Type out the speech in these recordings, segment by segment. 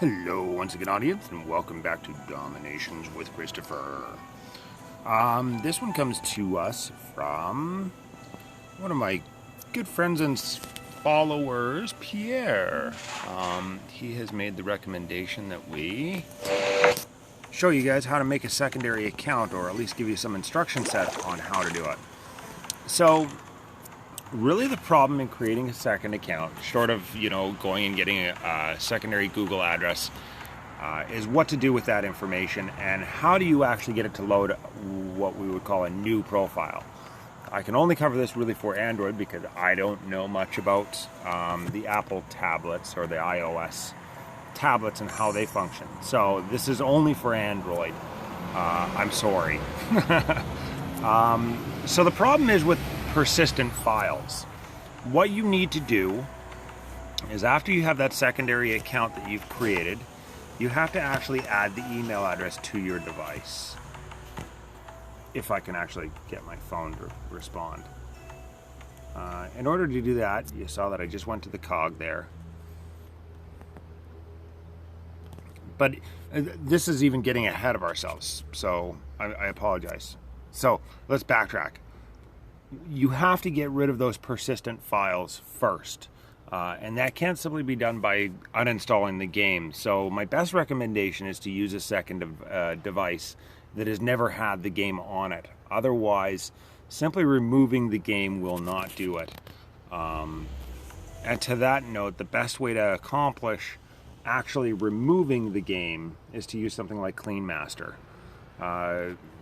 Hello once again, audience, and welcome back to DomiNations with Christopher. This one comes to us from one of my good friends and followers, Pierre. He has made the recommendation that we show you guys how to make a secondary account, or at least give you some instruction set on how to do it. So, really the problem in creating a second account, short of, going and getting a secondary Google address, is what to do with that information and how do you actually get it to load what we would call a new profile. I can only cover this really for Android because I don't know much about the Apple tablets or the iOS tablets and how they function. So this is only for Android. I'm sorry. So the problem is with persistent files. What you need to do is, after you have that secondary account that you've created, you have to actually add the email address to your device. If I can actually get my phone to respond. In order to do that, you saw that I just went to the cog there. But this is even getting ahead of ourselves, so I apologize. So let's backtrack. You have to get rid of those persistent files first. And that can't simply be done by uninstalling the game. So my best recommendation is to use a second device that has never had the game on it. Otherwise, simply removing the game will not do it. And to that note, the best way to accomplish actually removing the game is to use something like Clean Master.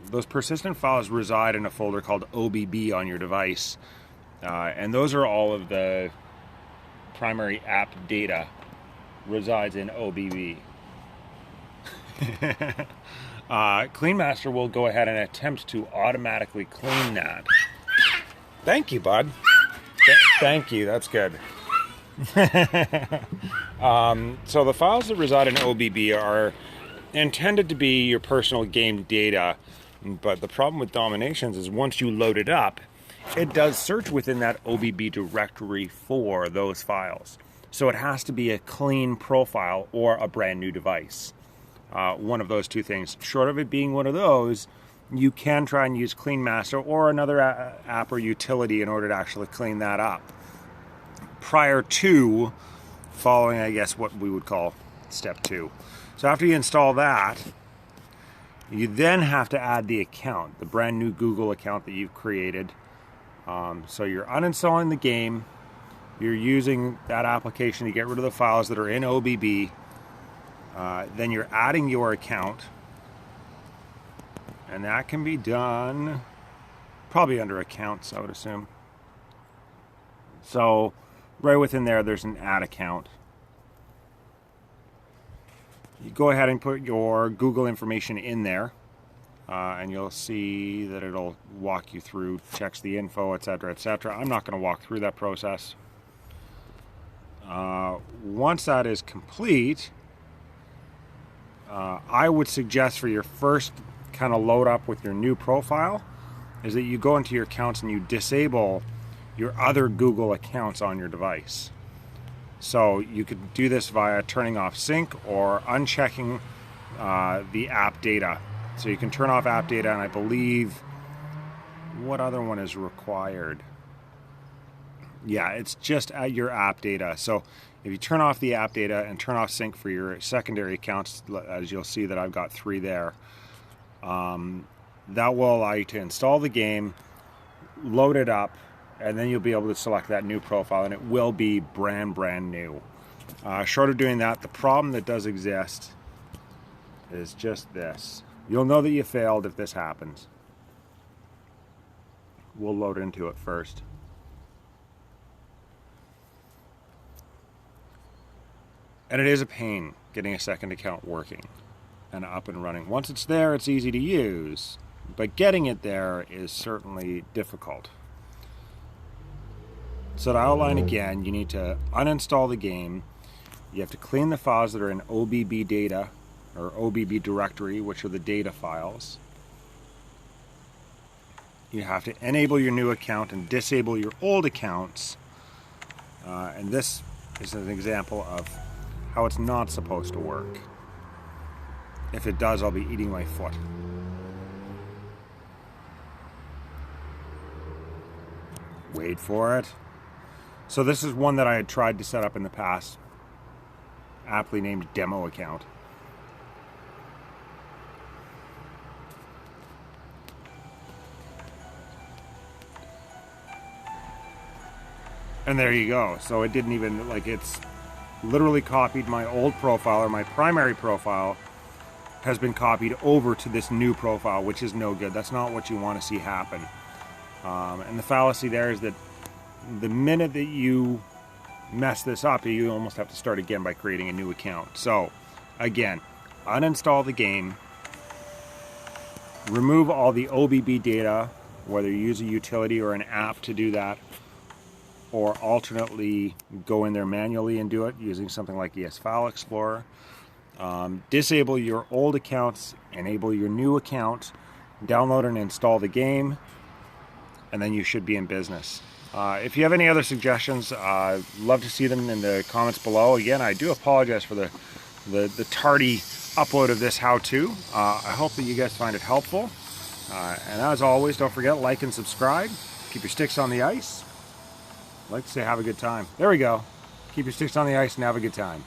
Those persistent files reside in a folder called OBB on your device, and those are all of the primary app data resides in OBB. Clean Master will go ahead and attempt to automatically clean that. Thank you, bud. Thank you, that's good. So the files that reside in OBB are intended to be your personal game data, but the problem with DomiNations is once you load it up, it does search within that OBB directory for those files. So it has to be a clean profile or a brand new device. One of those two things. Short of it being one of those, you can try and use Clean Master or another app or utility in order to actually clean that up, prior to following, I guess, what we would call step 2. So after you install that, you then have to add the account, the brand new Google account that you've created. So you're uninstalling the game, you're using that application to get rid of the files that are in OBB, then you're adding your account, and that can be done probably under accounts, I would assume. So right within there, there's an add account. You go ahead and put your Google information in there, and you'll see that it'll walk you through, checks the info, etc., etc. I'm not going to walk through that process. Once that is complete, I would suggest for your first kind of load up with your new profile is that you go into your accounts and you disable your other Google accounts on your device. So you could do this via turning off sync or unchecking the app data. So you can turn off app data, and I believe, what other one is required? Yeah, it's just at your app data. So if you turn off the app data and turn off sync for your secondary accounts, as you'll see that I've got 3 there, that will allow you to install the game, load it up, and then you'll be able to select that new profile, and it will be brand new. Short of doing that, the problem that does exist is just this. You'll know that you failed if this happens. We'll load into it first. And it is a pain getting a second account working and up and running. Once it's there, it's easy to use, but getting it there is certainly difficult. So to outline again, you need to uninstall the game. You have to clean the files that are in OBB data or OBB directory, which are the data files. You have to enable your new account and disable your old accounts. And this is an example of how it's not supposed to work. If it does, I'll be eating my foot. Wait for it. So this is one that I had tried to set up in the past, aptly named demo account. And there you go. So it didn't even, like, it's literally copied my old profile, or my primary profile has been copied over to this new profile, which is no good. That's not what you want to see happen. And the fallacy there is that the minute that you mess this up, you almost have to start again by creating a new account. So again, uninstall the game, remove all the OBB data, whether you use a utility or an app to do that, or alternately go in there manually and do it using something like ES File Explorer. Disable your old accounts, enable your new account, download and install the game, and then you should be in business. If you have any other suggestions, I'd love to see them in the comments below. Again, I do apologize for the tardy upload of this how-to. I hope that you guys find it helpful. And as always, don't forget, like and subscribe. Keep your sticks on the ice. I like to say have a good time. There we go. Keep your sticks on the ice and have a good time.